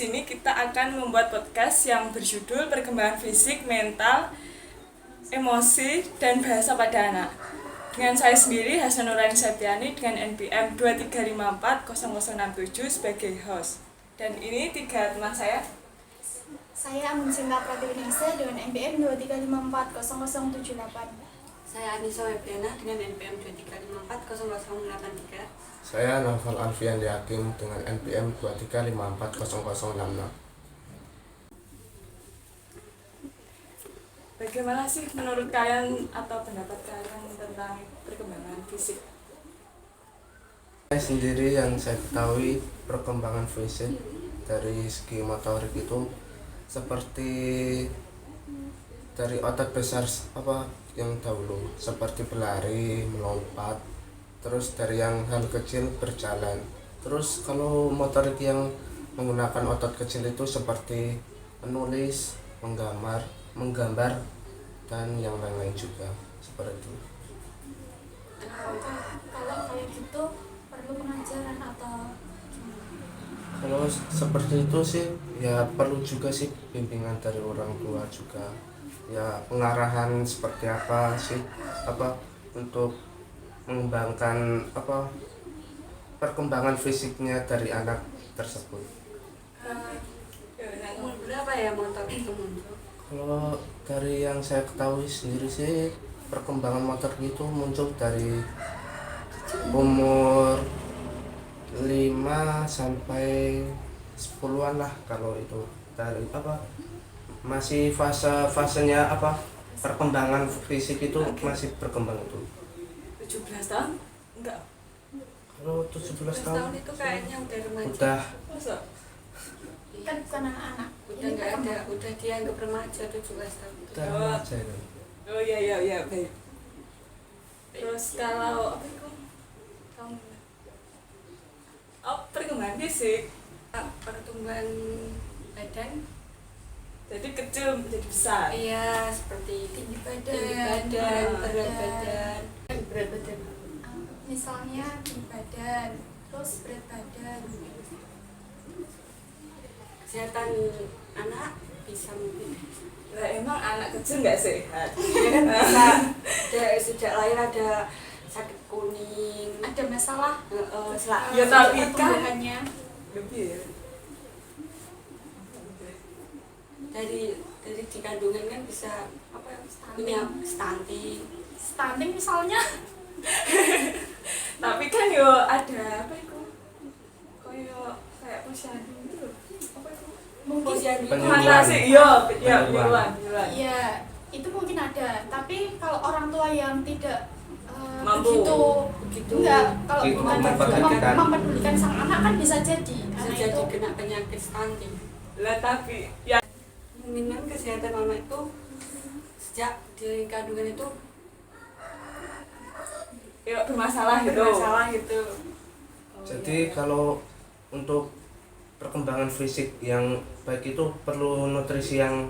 sini kita akan membuat podcast yang berjudul Perkembangan Fisik, Mental, Emosi, dan Bahasa pada Anak. Dengan saya sendiri, Hasan Nurani Septiani, dengan NPM 23540067 sebagai host. Dan ini 3 teman saya. Saya Anggun Sinta Pratiwiningsih dengan NPM 23540078. Saya Anissa Webriana dengan NPM 23540083. Saya Naufal Alfian Yakin dengan NPM 23540066. Bagaimana sih menurut kalian atau pendapat kalian tentang perkembangan fisik? Saya sendiri yang saya ketahui perkembangan fisik dari segi motorik itu seperti dari otot besar yang dahulu seperti berlari, melompat, terus dari yang hal kecil berjalan. Terus kalau motorik yang menggunakan otot kecil itu seperti menulis, menggambar dan yang lain-lain juga seperti itu. Kalau kayak gitu perlu pengajaran atau Kalau seperti itu sih ya perlu juga sih bimbingan dari orang tua juga. Ya pengarahan seperti apa sih untuk mengembangkan perkembangan fisiknya dari anak tersebut. Umur berapa ya motor itu muncul? Kalau dari yang saya ketahui sendiri sih perkembangan motor itu muncul dari umur 5 sampai 10-an lah. Kalau itu dari masih fasenya perkembangan fisik itu masih berkembang itu. 17 tahun? Enggak. Kalau 17 tahun tahun itu kayaknya udah remaja. udah Masa? kan bukan anak-anak. Udah nggak ada, udah dianggap remaja 17 tahun. remaja itu. Oh iya, baik. Terus kalau perkembangan fisik, Pertumbuhan badan, jadi kecil menjadi besar. iya seperti Tinggi badan, berat badan. Misalnya tinggi badan, terus berat badan. Kesehatan anak bisa mungkin. Lah emang anak kecil nggak sehat? Ya kan bisa sejak lahir ada sakit kuning, Ada masalah Ya, tapi kan- pertumbuhannya. Lebih ya. dari di kandungan kan bisa punya stunting. Stunting misalnya. Tapi kan yo ada kayak posyandu gitu. Apa itu? Mungkin Penyuluhan. Fantasi, iya, Penyuluhan. penyuluhan. iya, itu mungkin ada. Tapi kalau orang tua yang tidak Mampu. begitu enggak, kalau Begitu mempedulikan. mempedulikan. Sang anak kan bisa jadi Bisa anak jadi itu kena penyakit stunting. Lah tapi ya Mungkin kesehatan anak itu sejak di kandungan itu yo bermasalah gitu. bermasalah gitu. Jadi kalau untuk perkembangan fisik yang baik itu perlu nutrisi yang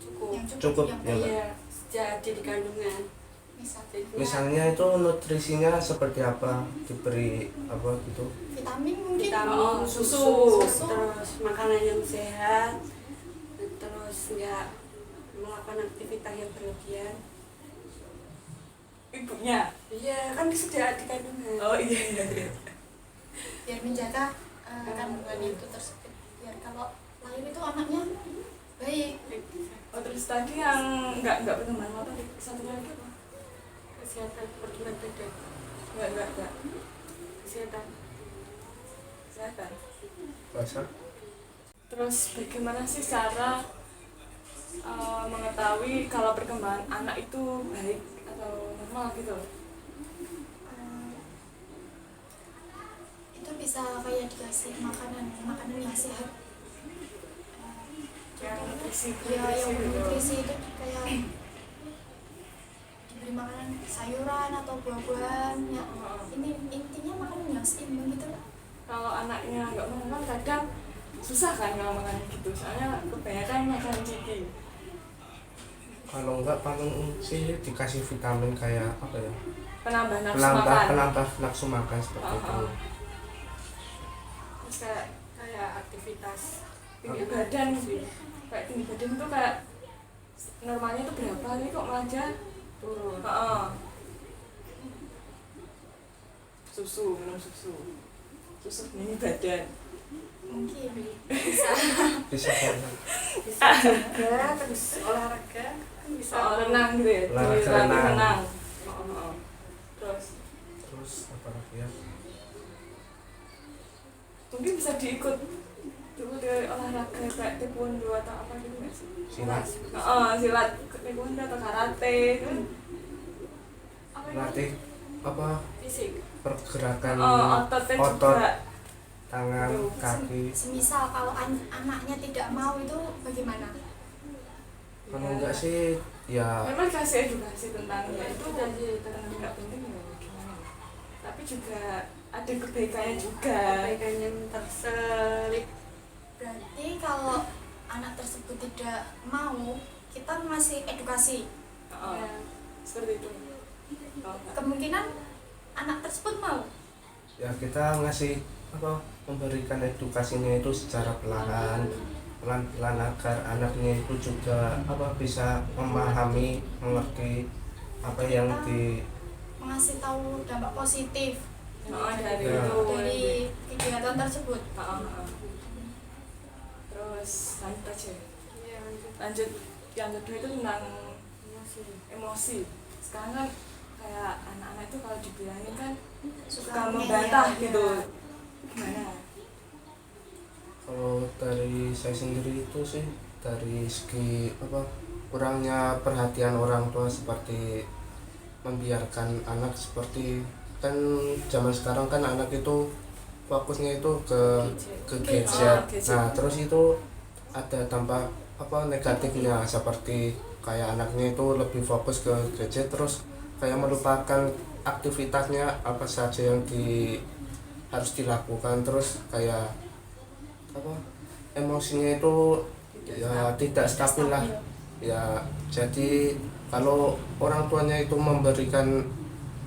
Cukup. Cukup, yang ya, Mbak. Iya, sejak di kandungan. misalnya misalnya itu nutrisinya seperti apa, diberi apa gitu. vitamin mungkin. Vitamin, susu. terus makanan yang sehat, terus nggak melakukan aktivitas yang berlebihan. Ibunya. Iya, kan sejak di kandungan. Oh iya. Biar menjaga kandungan itu tersebut, biar kalau lahir itu anaknya baik. Oh terus tadi yang enggak perkembangan apa satu lagi apa? Kesehatan pertumbuhan badan, Enggak. kesehatan. Kesehatan. Bahasa Terus bagaimana sih cara mengetahui kalau perkembangan anak itu baik atau normal gitu? Itu bisa kayak dikasih makanan yang sehat. Yang nutrisi Ya, yang gitu. nutrisi itu kayak diberi makanan sayuran atau buah-buahan ya. Ini intinya makanan yang seimbang gitu lah. Kalau anaknya nggak mau makan kadang susah kan kalau makan gitu, soalnya kebanyakan makan ciki. kalau enggak paling sih dikasih vitamin kayak apa ya, Penambah nafsu makan. penambah nafsu makan seperti itu. Terus kayak Kayak aktivitas tinggi badan kayak tinggi badan tuh kayak normalnya tuh berapa ini kok malah turun. heeh. Minum susu tinggi badan Mungkin bisa. Bisa karena Bisa juga terus olahraga kan bisa. renang gitu ya Olahraga dilatih renang. Heeh. terus apa lagi ya? Mungkin bisa diikut dulu dari olahraga kayak taekwondo atau apa gitu nggak sih? Silat. Silat taekwondo atau karate itu apa itu? Latih apa Fisik. pergerakan Ototnya otot, juga. tangan, Tuh. kaki. Semisal kalau anaknya tidak mau itu bagaimana? Kalau enggak sih ya Memang kasih edukasi tentang ya itu Edukasi tentang nggak penting ya gimana. Tapi juga ada kebaikannya juga. Kebaikan yang terselip. Berarti kalau anak tersebut tidak mau, kita ngasih edukasi. Ya, seperti itu. Kalau nggak, Kemungkinan anak tersebut mau. ya kita ngasih apa memberikan edukasinya itu secara pelan-pelan agar anaknya itu juga apa bisa memahami, mengerti apa yang di Mengasih tahu dampak positif dari Ya. itu dari kegiatan tersebut. Terus lanjut aja. Ya, Lanjut yang kedua itu tentang emosi. emosi. Sekarang kan kayak anak-anak itu kalau dibilangin kan suka Suka membantah ngeyel, gitu. ya. Gimana? kalau dari saya sendiri itu sih dari segi apa kurangnya perhatian orang tua seperti membiarkan anak seperti kan zaman sekarang kan anak itu fokusnya itu ke gadget. Gadget. Nah terus itu ada dampak apa negatifnya seperti kayak anaknya itu lebih fokus ke gadget terus kayak melupakan aktivitasnya apa saja yang harus dilakukan terus kayak apa emosinya itu ya tidak stabil lah ya. Jadi kalau orang tuanya itu memberikan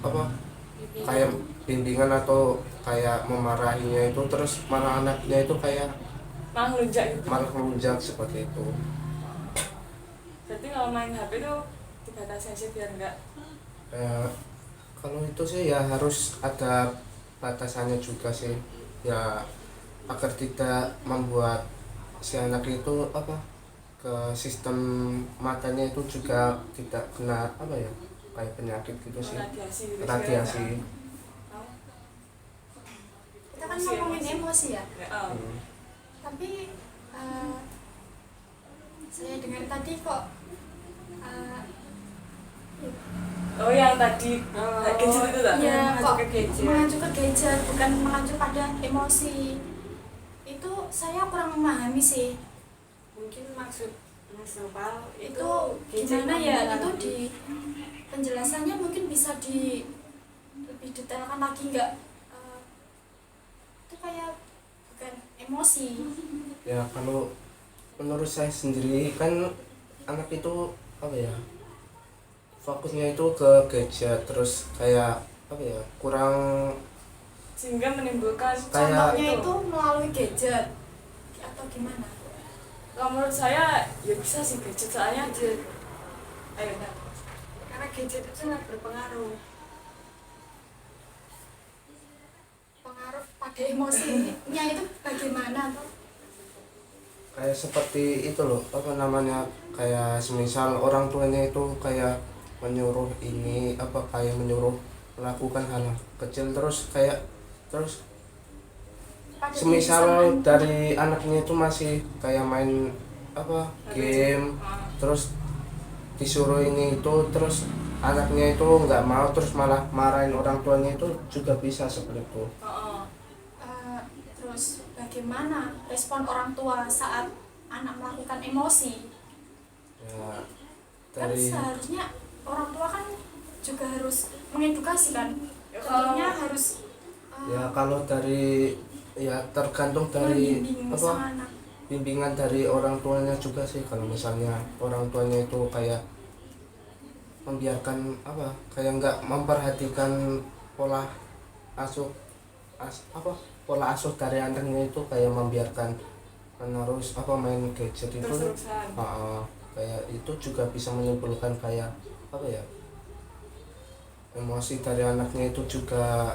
apa kayak bimbingan atau kayak memarahinya itu terus malah anaknya itu kayak Malah ngelunjak gitu. malah melunjak seperti itu. Berarti kalau main HP itu dibatasi aja biar enggak. Kalau itu sih ya harus ada batasannya juga sih ya agar tidak membuat si anak itu apa ke sistem matanya itu juga tidak kena apa ya kayak penyakit gitu sih, Radiasi gitu. radiasi. Kita kan ngomongin emosi ya. Hmm. Tapi saya dengar tadi kok Oh yang tadi gadget itu tak? ya mengacu kok ke gadget. mengacu ke gadget bukan mengacu pada emosi. Itu saya kurang memahami sih. Mungkin maksud Mas Nopal Itu gadget gimana ya? membuat- Itu di penjelasannya mungkin bisa lebih detailkan lagi nggak? Itu kayak bukan emosi. Ya kalau menurut saya sendiri kan anak itu apa ya fokusnya itu ke gadget terus kayak apa ya kurang Sehingga menimbulkan Kayak- Contohnya itu melalui gadget atau gimana? kalau menurut saya ya bisa sih gadget soalnya ayo nah. karena gadget itu sangat berpengaruh. Pengaruh pada emosinya itu bagaimana tuh? kayak seperti itu loh apa namanya kayak semisal orang tuanya itu kayak menyuruh ini apa kayak menyuruh melakukan hal kecil terus Pada semisal diri dari anaknya itu masih kayak main apa game terus disuruh ini itu terus anaknya itu nggak mau terus malah marahin orang tuanya itu juga bisa seperti itu. terus bagaimana respon orang tua saat anak melakukan emosi? Ya Kan dari seharusnya orang tua kan juga harus mengedukasi kan. Ya, kalau- Contohnya harus ya kalau dari ya tergantung dari membimbing apa sang anak. bimbingan dari orang tuanya juga sih. Kalau misalnya orang tuanya itu kayak membiarkan apa kayak nggak memperhatikan pola asuh pola asuh dari anaknya itu kayak membiarkan menerus apa main gadget itu Terus-terusan. kayak itu juga bisa menimbulkan kayak apa ya, emosi dari anaknya itu juga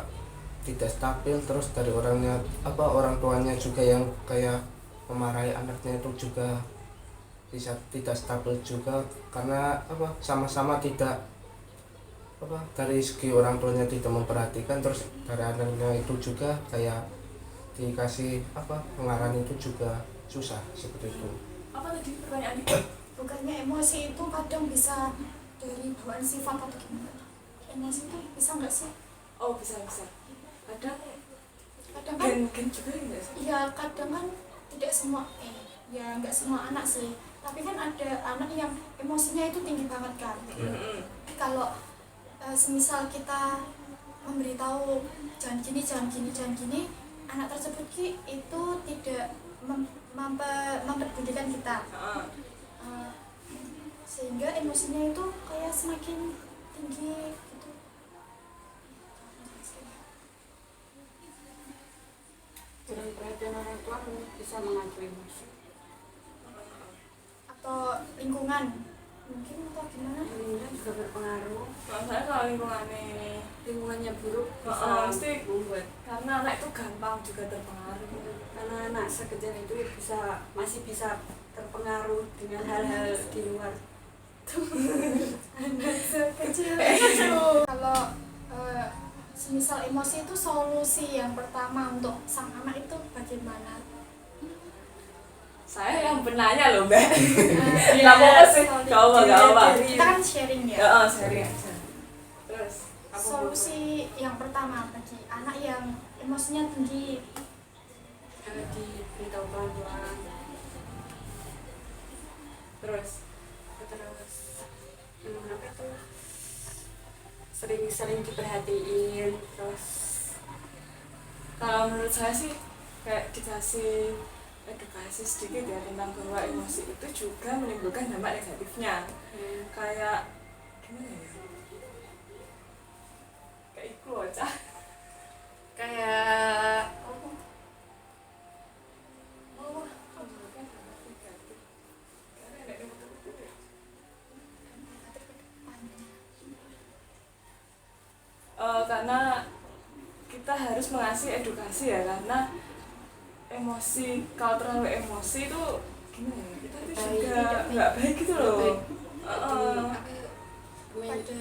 tidak stabil, terus dari orang tuanya juga yang kayak memarahi anaknya itu juga bisa tidak stabil juga, karena apa, sama-sama tidak apa, dari segi orang tuanya tidak memperhatikan, terus dari anaknya itu juga kayak dikasih apa pengarahan itu juga susah seperti itu. Apa tadi pertanyaan Bukannya emosi itu kadang bisa dari bawaan sifat atau gimana? Emosi itu bisa nggak sih? Oh, bisa. Kadang Kadang kan, gen juga enggak sih? ya kadang kan tidak semua, ya nggak semua anak sih. Tapi kan ada anak yang emosinya itu tinggi banget kan. Kalau semisal kita memberitahu jangan gini, anak tersebut itu tidak memperdulikan kita. Sehingga emosinya itu kayak semakin tinggi gitu. Kurang perhatian orang tua bisa mengacu emosi. Atau lingkungan mungkin atau gimana? Lingkungan juga berpengaruh. Soalnya kalau lingkungannya buruk mesti membuat, karena anak itu gampang juga terpengaruh. karena anak sekecil itu masih bisa terpengaruh dengan hal-hal di luar. Kecil. Kalau semisal emosi itu solusi yang pertama untuk sang anak itu bagaimana? Saya yang penanya loh, Mbak. Iya, Gak apa-apa sih. Gak apa-apa. Kita kan sharing ya. Sharing aja. Terus Solusi yang pertama bagi anak yang emosinya tinggi. Diberitahu pelan-pelan. terus Apa itu sering diperhatiin, terus kalau menurut saya sih kayak dikasih edukasi sedikit ya tentang bahwa emosi itu juga menimbulkan dampak negatifnya. Kayak gimana ya, kayak itu loh Cah, Kayak karena kita harus mengasih edukasi ya, karena emosi, kalau terlalu emosi itu gimana ya, kita itu juga nggak baik gitu loh.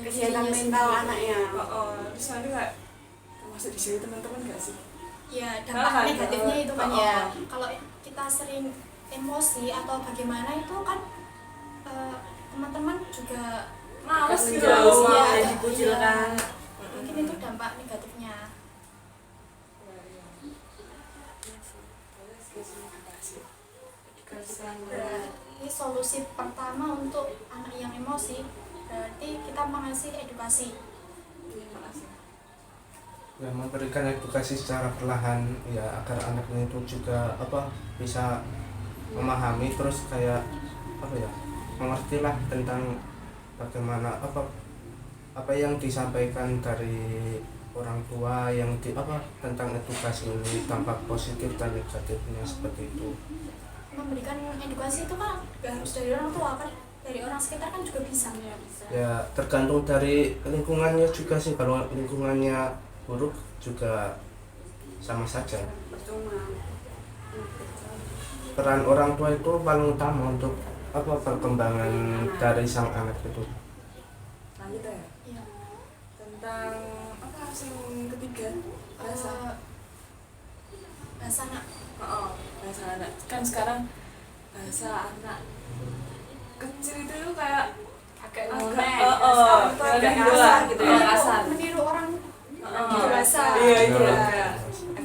kesehatan mental anaknya. Terus nanti kayak masuk di sini teman-teman nggak sih? ya Nah, dampak kan, negatifnya itu kan ya. oh. Kalau kita sering emosi atau bagaimana itu kan teman-teman juga Males gitu Menjauh, loh. ya, Iya, dikucilkan. mungkin itu dampak negatifnya. Berarti solusi pertama untuk anak yang emosi berarti kita mengasih edukasi. Ya, memberikan edukasi secara perlahan ya, agar anaknya itu juga apa bisa memahami, terus kayak apa ya, mengerti lah tentang bagaimana apa yang disampaikan dari orang tua yang tentang edukasi ini, dampak positif dan negatifnya seperti itu. Memberikan edukasi itu kan gak harus dari orang tua kan, dari orang sekitar kan juga bisa. Ya tergantung dari lingkungannya juga sih, kalau lingkungannya buruk juga sama saja. Percuma. Peran orang tua itu paling utama untuk perkembangan dari sang anak itu. Lanjut ya, Iya. tentang apa yang ketiga, bahasa. Bahasa anak. Bahasa anak kan sekarang bahasa anak kecil itu kayak Agak agak kasar gitu ya, kasar. Meniru orang dewasa. dewasa. Iya itu loh. Iya.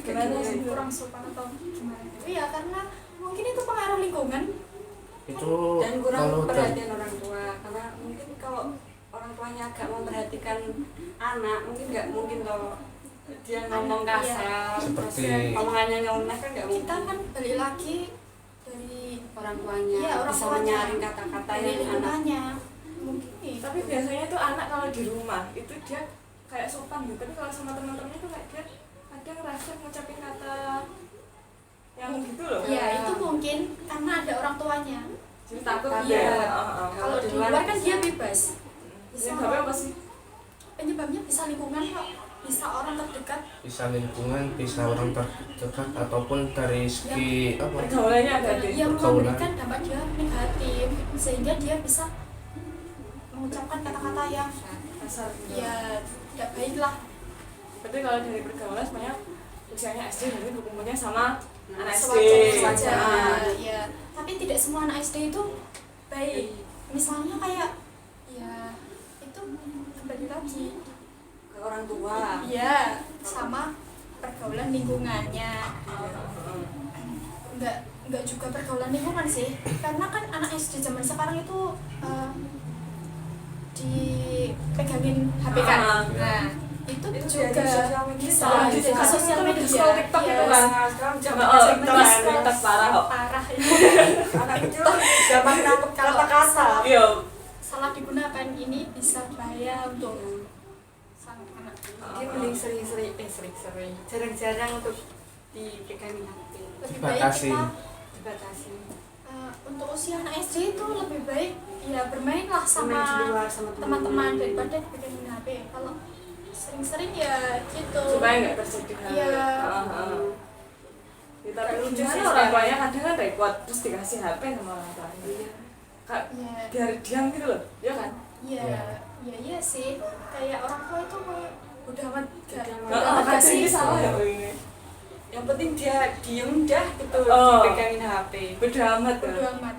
Gimana sih? Kurang sopan atau gimana? Iya, karena mungkin itu pengaruh lingkungan. Itu Dan kurang kalau perhatian orang tua, karena mungkin kalau orang tuanya agak memperhatikan anak, mungkin nggak mungkin loh dia ngomong kasar, Seperti- terus omongannya nyeleneh kan nggak Kita mungkin. kan balik lagi dari Orang tuanya Iya, orang bisa tuanya. menyaring kata-kata dari yang anak. lingkungannya. Mungkin Tapi biasanya tuh anak kalau di rumah itu dia kayak sopan gitu, tapi kalau sama teman-temannya tuh kayak dia kadang rasa ngucapin kata yang gitu loh. Ya itu mungkin karena ada orang tuanya. Jadi takut Takut. dia. Kalau di luar kan dia bebas. Bisa Penyebabnya apa sih? penyebabnya bisa lingkungan kok, bisa orang terdekat. Bisa lingkungan, bisa orang terdekat, ataupun dari segi apa Pergaulannya ada deh. Yang pergaulan. memberikan dampak dia negatif sehingga dia bisa mengucapkan kata-kata yang Kasar. ya tidak baik lah. Berarti kalau dari pergaulan sebenarnya usianya SD berarti berkumpulnya sama anak SD. Sewajarnya, ya. Tapi tidak semua anak SD itu baik. Misalnya kayak ya itu kembali lagi ke orang tua. ya sama pergaulan lingkungannya. Enggak juga pergaulan lingkungan sih, karena kan anak SD zaman sekarang itu dipegangin HP kan. Nah itu juga di sosial media. bisa Di di sosial media. scroll TikTok Iya. itu kan. Sekarang zaman TikTok parah kok. Parah anak kecil gampang nangkep kata-kata. Iya. salah digunakan ini bisa bahaya untuk sang anak. Dia mending sering-sering, jarang-jarang untuk dipegangin HP. Lebih baik Dibatasi. kita Dibatasi. untuk usia anak SD itu lebih baik ya bermainlah Main di luar sama sama teman-teman daripada dipegangin HP. Kalau sering-sering ya gitu. Supaya nggak terjadi hal. Iya. Ya, tapi Lucu gimana sih orang sekarang. tuanya kadang kan repot terus dikasih HP sama orang tuanya. Iya. Kak, Ya, biar diam gitu loh, ya kan? ya, iya sih. Kayak orang tua itu udah amat gak Udah Nggak gak kadang sih. ini salah ya ini. Yang penting dia diem dah gitu, Oh. dipegangin HP. Beda amat ya. Udah amat.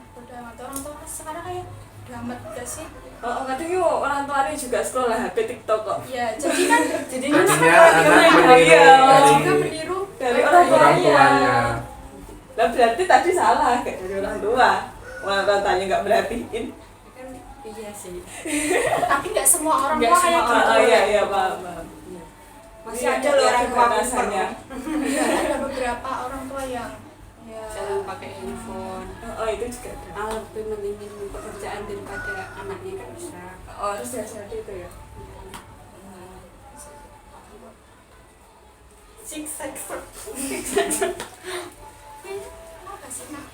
Orang tua sekarang kayak udah amat gak sih? Kadang yuk orang tuanya juga scroll lah HP TikTok kok. Ya, jadi kan Jadinya jadinya anak anak meniru meniru dari- juga meniru dari orang orang tuanya. tuanya. Lah berarti tadi salah kayak dari orang tua. Orang tuanya nggak perhatiin. kan iya sih. tapi nggak semua orang Nggak tua kayak semua gitu. Oh iya paham. Masih Iya, ada loh orang tua batasannya. Ya, ada beberapa orang tua yang ya jarang pakai handphone. Oh itu juga ada. Lebih mendingin pekerjaan daripada anaknya kan bisa. Oh terus jadi itu ya. Zigzag. apa sih nah?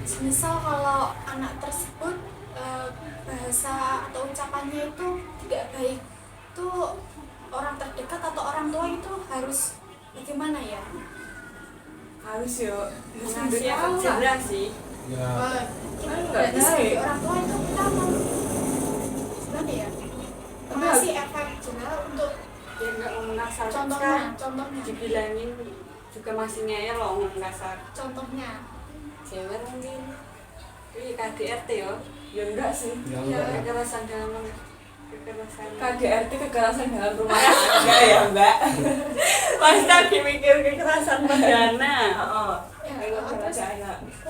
Semisal kalau anak tersebut bahasa atau ucapannya itu tidak baik, itu orang terdekat atau orang tua itu harus bagaimana ya? Harus yo. Ngasih efek jerah sih. Ya, Berarti sebagai orang tua itu kita mau gimana ya? Ngasih efek jerah untuk Dia nggak ngomong kasar. contohnya Dibilangin juga masih ngeyel loh ngomong kasar. contohnya Cewek mungkin. Ini KDRT yo. Ya enggak sih. ya Ya. enggak. Kekerasan dalam kekerasan. KDRT kekerasan dalam rumah tangga ya mbak. Mas tadi mikir kekerasan perdana. Oh, ya, kalau terus baca anak. aku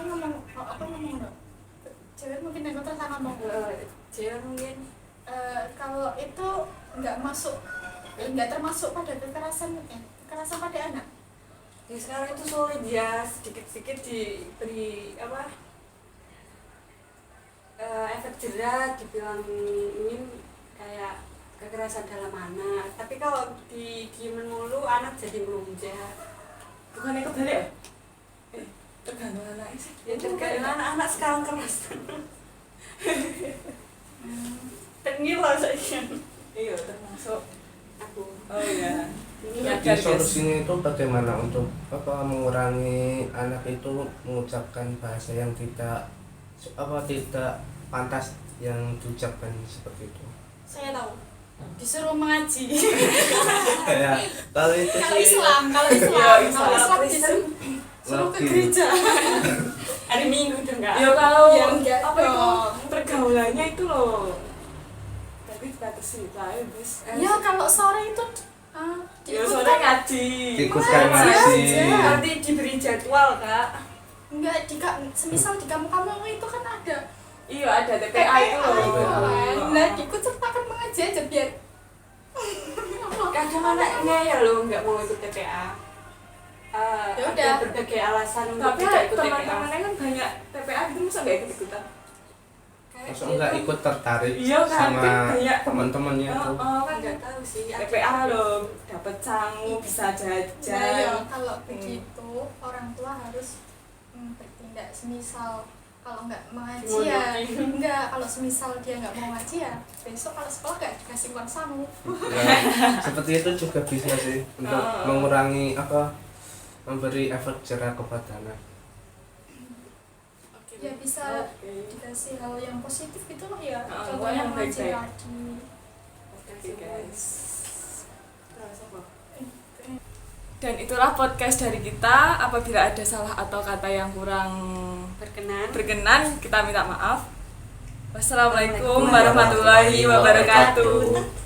ngomong dong. Cewek mungkin yang terus ngomong Cewek mungkin. kalau itu nggak termasuk pada kekerasan pada anak. Ya sekarang itu sulit ya, sedikit-sedikit diberi apa efek jerah, dibilang ini kayak kekerasan dalam anak. Tapi kalau didiemin mulu anak jadi melunjak. Bukannya kebalik ya? Tergantung anaknya sih. Ya terkadang anak-anak sekarang keras. Tengil lah saya. Iya termasuk. Aku. Oh iya. Jadi solusinya itu bagaimana untuk mengurangi anak itu mengucapkan bahasa yang tidak pantas yang diucapkan seperti itu. Saya tahu disuruh mengaji. Ya, kalau itu kalau sih Islam Iya, kalau Islam Kristen. disuruh ke lagi. gereja. Hari Minggu tuh enggak. Ya kalau Ya, enggak apa itu dong. pergaulannya itu loh. Tapi batasi lah bis. Ya kalau sore itu Ya sore ngaji. Diikutkan Ngaji ngaji. aja. Nanti diberi jadwal kak. enggak semisal di kamu itu kan ada Iya ada TPA itu loh. itu kan. Nah ikut sertakan mengaji aja biar Kadang anaknya ya lo nggak mau ikut TPA. Ya Ada udah. berbagai alasan untuk Tapi tidak ikut TPA. teman-temannya kan banyak TPA itu masa nggak ikut-ikutan? masa enggak ikut tertarik Iya kan, sama kayak teman-temannya tuh. kan nggak tahu sih PPA loh, dapat sangu, bisa Nah, ya, jajan. kalau begitu orang tua harus bertindak. Semisal kalau nggak mengaji ya enggak, kalau semisal dia nggak mau ngaji ya besok kalau sekolah nggak dikasih uang sangu. Ya, seperti itu juga bisa sih untuk mengurangi memberi efek jerah kepada anak. Ya bisa dikasih hal yang positif gitu loh ya, contohnya yang mengaji baik-baik. lagi. Oke guys. Dan itulah podcast dari kita. Apabila ada salah atau kata yang kurang berkenan, kita minta maaf. Wassalamualaikum warahmatullahi wabarakatuh.